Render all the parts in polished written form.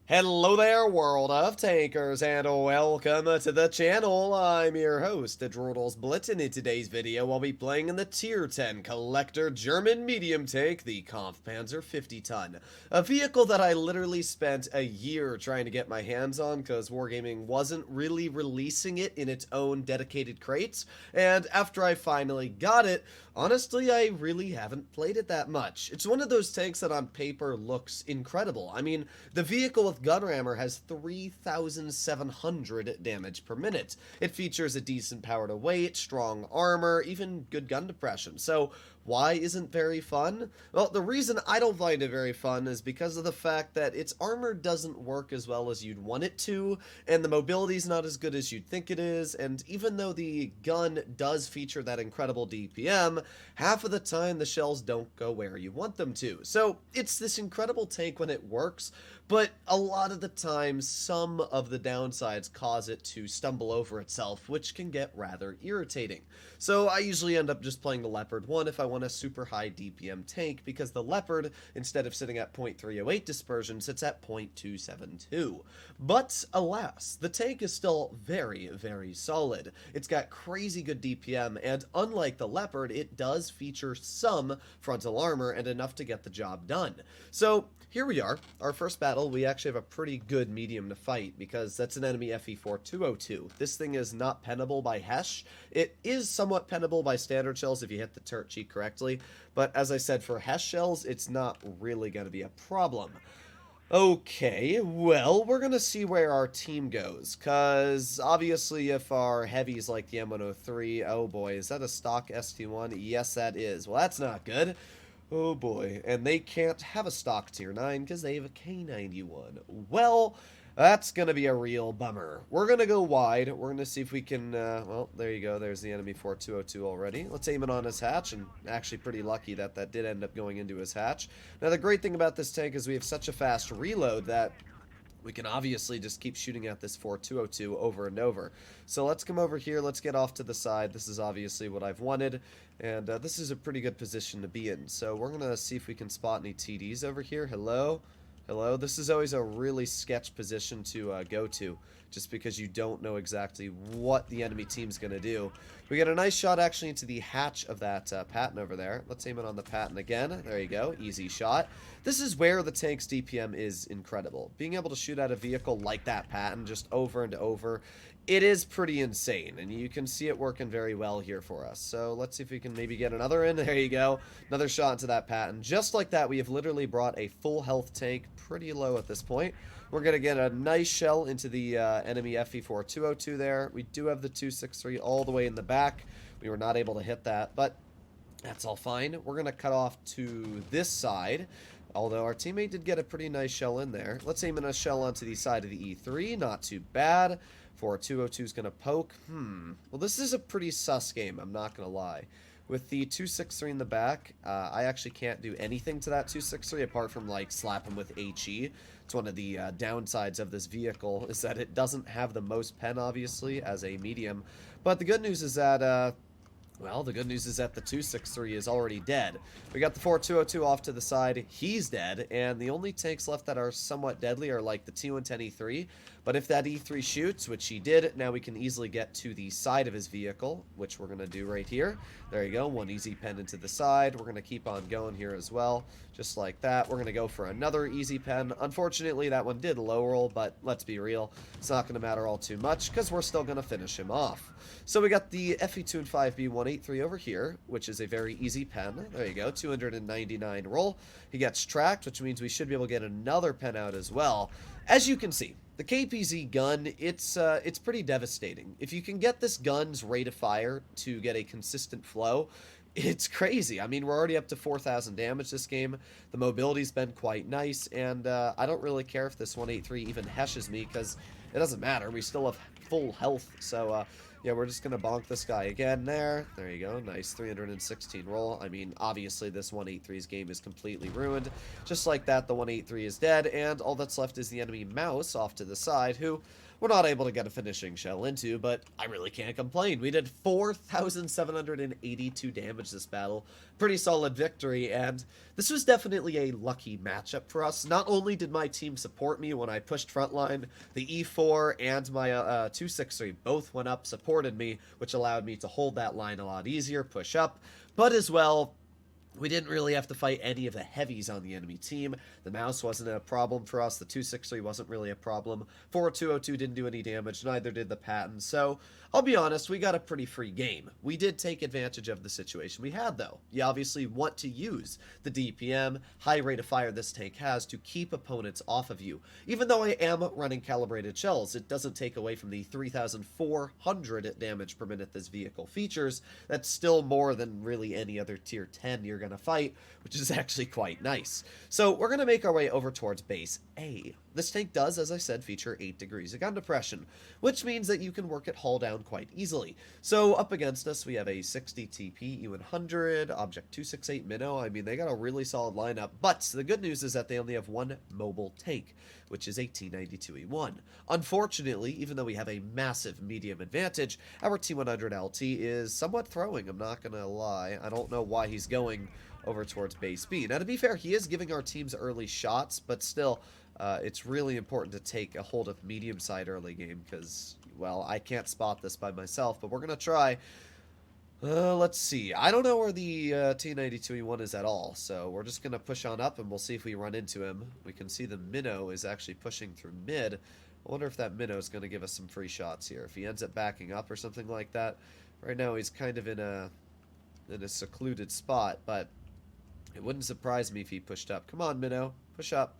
Hello there, world of tankers, and welcome to the channel. I'm your host, Droodles Blitz, and in today's video, I'll be playing in the Tier 10 Collector German medium tank, the Kampfpanzer 50-ton. A vehicle that I literally spent a year trying to get my hands on because Wargaming wasn't really releasing it in its own dedicated crates, and after I finally got it, honestly, I really haven't played it that much. It's one of those tanks that on paper looks incredible. I mean, the vehicle with Gunrammer has 3,700 damage per minute. It features a decent power to weight, strong armor, even good gun depression. So why isn't very fun? Well, the reason I don't find it very fun is because of the fact that its armor doesn't work as well as you'd want it to, and the mobility is not as good as you'd think it is, and even though the gun does feature that incredible DPM, half of the time the shells don't go where you want them to. So it's this incredible tank when it works, but a lot of the time some of the downsides cause it to stumble over itself, which can get rather irritating. So I usually end up just playing the Leopard 1 if I want a super high DPM tank, because the Leopard, instead of sitting at 0.308 dispersion, sits at 0.272. But alas, the tank is still very, very solid. It's got crazy good DPM, and unlike the Leopard, it does feature some frontal armor and enough to get the job done. So here we are, our first battle. We actually have a pretty good medium to fight because that's an enemy FE4202. This thing is not pennable by Hesh. It is somewhat pennable by standard shells if you hit the turret cheek correctly, but as I said, for Hesh shells, it's not really going to be a problem. Okay, well, we're gonna see where our team goes, because obviously if our heavies like the M103, oh boy, is that a stock ST1? Yes, that is. Well, that's not good. Oh boy, and they can't have a stock tier 9 because they have a K91. Well, that's going to be a real bummer. We're going to go wide. We're going to see if we can, well, there you go. There's the enemy 4202 already. Let's aim it on his hatch, and actually pretty lucky that that did end up going into his hatch. Now, the great thing about this tank is we have such a fast reload that we can obviously just keep shooting at this 4202 over and over. So let's come over here. Let's get off to the side. This is obviously what I've wanted, and this is a pretty good position to be in. So we're going to see if we can spot any TDs over here. Hello? Hello? This is always a really sketch position to go to, just because you don't know exactly what the enemy team's going to do. We get a nice shot actually into the hatch of that Patton over there. Let's aim it on the Patton again. There you go. Easy shot. This is where the tank's DPM is incredible. Being able to shoot at a vehicle like that Patton just over and over, it is pretty insane, and you can see it working very well here for us. So let's see if we can maybe get another in. There you go. Another shot into that Patton. Just like that, we have literally brought a full health tank pretty low at this point. We're going to get a nice shell into the enemy FE4202 there. We do have the 263 all the way in the back. We were not able to hit that, but that's all fine. We're going to cut off to this side, although our teammate did get a pretty nice shell in there. Let's aim in a shell onto the side of the E3. Not too bad. 4202 is going to poke. Well, this is a pretty sus game, I'm not going to lie. With the 263 in the back, I actually can't do anything to that 263 apart from, like, slap him with HE. It's one of the downsides of this vehicle, is that it doesn't have the most pen, obviously, as a medium. But the good news is that, well, the good news is that the 263 is already dead. We got the 4202 off to the side. He's dead, and the only tanks left that are somewhat deadly are like the T110 E3. But if that E3 shoots, which he did, now we can easily get to the side of his vehicle, which we're going to do right here. There you go, one easy pen into the side. We're going to keep on going here as well, just like that. We're going to go for another easy pen. Unfortunately, that one did low roll, but let's be real, it's not going to matter all too much because we're still going to finish him off. So we got the FE25B183 over here, which is a very easy pen. There you go, 299 roll. He gets tracked, which means we should be able to get another pen out as well. As you can see, the KPZ gun, it's pretty devastating. If you can get this gun's rate of fire to get a consistent flow, it's crazy. I mean, we're already up to 4,000 damage this game. The mobility's been quite nice, and I don't really care if this 183 even heshes me, because it doesn't matter. We still have full health, so yeah, we're just going to bonk this guy again there. There you go. Nice 316 roll. I mean, obviously, this 183's game is completely ruined. Just like that, the 183 is dead, and all that's left is the enemy Mouse off to the side, who we're not able to get a finishing shell into, but I really can't complain. We did 4,782 damage this battle. Pretty solid victory, and this was definitely a lucky matchup for us. Not only did my team support me when I pushed frontline, the E4 and my 263 both went up, supported me, which allowed me to hold that line a lot easier, push up, but as well, we didn't really have to fight any of the heavies on the enemy team. The mouse wasn't a problem for us. The 263 wasn't really a problem. 4202 didn't do any damage. Neither did the Patton. So, I'll be honest, we got a pretty free game. We did take advantage of the situation we had, though. You obviously want to use the DPM, high rate of fire this tank has, to keep opponents off of you. Even though I am running calibrated shells, it doesn't take away from the 3,400 damage per minute this vehicle features. That's still more than really any other tier 10 you're going to fight, which is actually quite nice. So we're going to make our way over towards base A. This tank does, as I said, feature 8 degrees of gun depression, which means that you can work it hull down quite easily. So up against us, we have a 60 TP E100, Object 268 Minnow. I mean, they got a really solid lineup, but the good news is that they only have one mobile tank, which is a T92E1. Unfortunately, even though we have a massive medium advantage, our T100 LT is somewhat throwing, I'm not gonna lie. I don't know why he's going over towards base B. Now, to be fair, he is giving our teams early shots, but still, it's really important to take a hold of medium side early game because, well, I can't spot this by myself, but we're going to try. Let's see. I don't know where the T92E1 is at all, so we're just going to push on up and we'll see if we run into him. We can see the Minnow is actually pushing through mid. I wonder if that Minnow is going to give us some free shots here. If he ends up backing up or something like that. Right now he's kind of in a secluded spot, but it wouldn't surprise me if he pushed up. Come on, Minnow. Push up.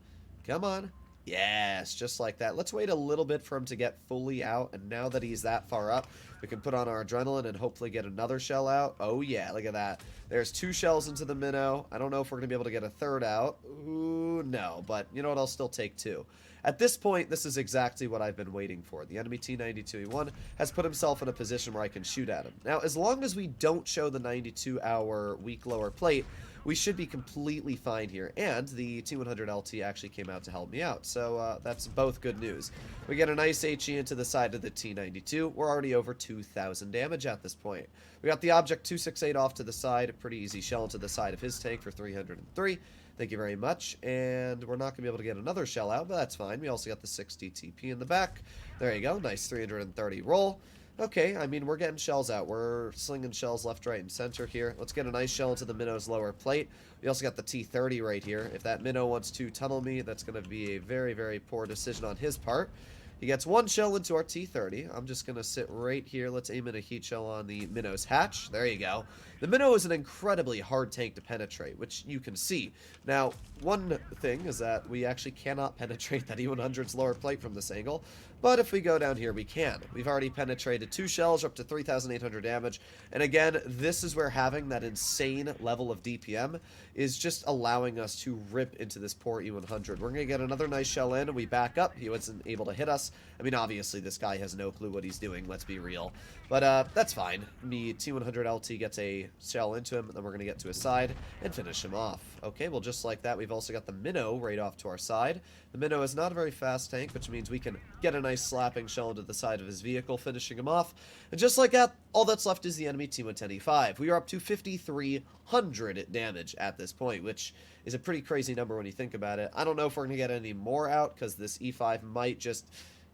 Come on. Yes, just like that. Let's wait a little bit for him to get fully out, and now that he's that far up, we can put on our adrenaline and hopefully get another shell out. Oh yeah, look at that. There's 2 shells into the Minnow. I don't know if we're going to be able to get a third out. Ooh, no, but you know what? I'll still take 2. At this point, this is exactly what I've been waiting for. The enemy T92E1 has put himself in a position where I can shoot at him. Now, as long as we don't show the 92-hour weak lower plate, we should be completely fine here. And the T100 LT actually came out to help me out. So that's both good news. We get a nice HE into the side of the T92. We're already over 2,000 damage at this point. We got the Object 268 off to the side. A pretty easy shell into the side of his tank for 303. Thank you very much. And we're not going to be able to get another shell out, but that's fine. We also got the 60 TP in the back. There you go. Nice 330 roll. Okay, I mean, we're getting shells out. We're slinging shells left, right, and center here. Let's get a nice shell into the Minnow's lower plate. We also got the T30 right here. If that Minnow wants to tunnel me, that's going to be a very, very poor decision on his part. He gets 1 shell into our T30. I'm just going to sit right here. Let's aim in a heat shell on the Minnow's hatch. There you go. The Minnow is an incredibly hard tank to penetrate, which you can see. Now, one thing is that we actually cannot penetrate that E100's lower plate from this angle, but if we go down here, we can. We've already penetrated 2 shells, up to 3,800 damage, and again, this is where having that insane level of DPM is just allowing us to rip into this poor E100. We're going to get another nice shell in, and we back up. He wasn't able to hit us. I mean, obviously, this guy has no clue what he's doing, let's be real. But that's fine. The T100 LT gets a shell into him, and then we're going to get to his side and finish him off. Okay, well, just like that, we've also got the Minnow right off to our side. The Minnow is not a very fast tank, which means we can get a nice slapping shell into the side of his vehicle, finishing him off. And just like that, all that's left is the enemy T110E5. We are up to 5,300 damage at this point, which is a pretty crazy number when you think about it. I don't know if we're going to get any more out, because this E5 might just...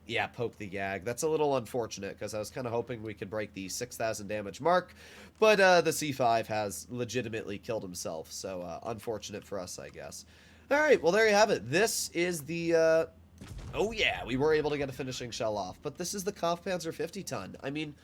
yeah, poke the Yag. That's a little unfortunate, because I was kind of hoping we could break the 6,000 damage mark, but the C5 has legitimately killed himself, so unfortunate for us, I guess. Alright, well, there you have it. This is the, oh yeah, we were able to get a finishing shell off, but this is the Kampfpanzer 50-ton. I mean,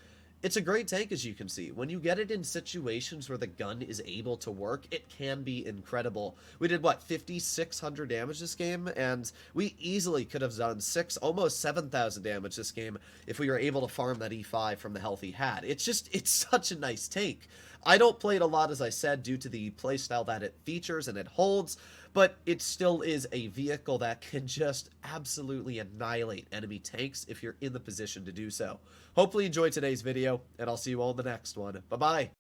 it's a great tank, as you can see. When you get it in situations where the gun is able to work, it can be incredible. We did, what, 5,600 damage this game? And we easily could have done almost 7,000 damage this game if we were able to farm that E5 from the health he had. It's such a nice tank. I don't play it a lot, as I said, due to the playstyle that it features and it holds, but it still is a vehicle that can just absolutely annihilate enemy tanks if you're in the position to do so. Hopefully you enjoyed today's video, and I'll see you all in the next one. Bye-bye!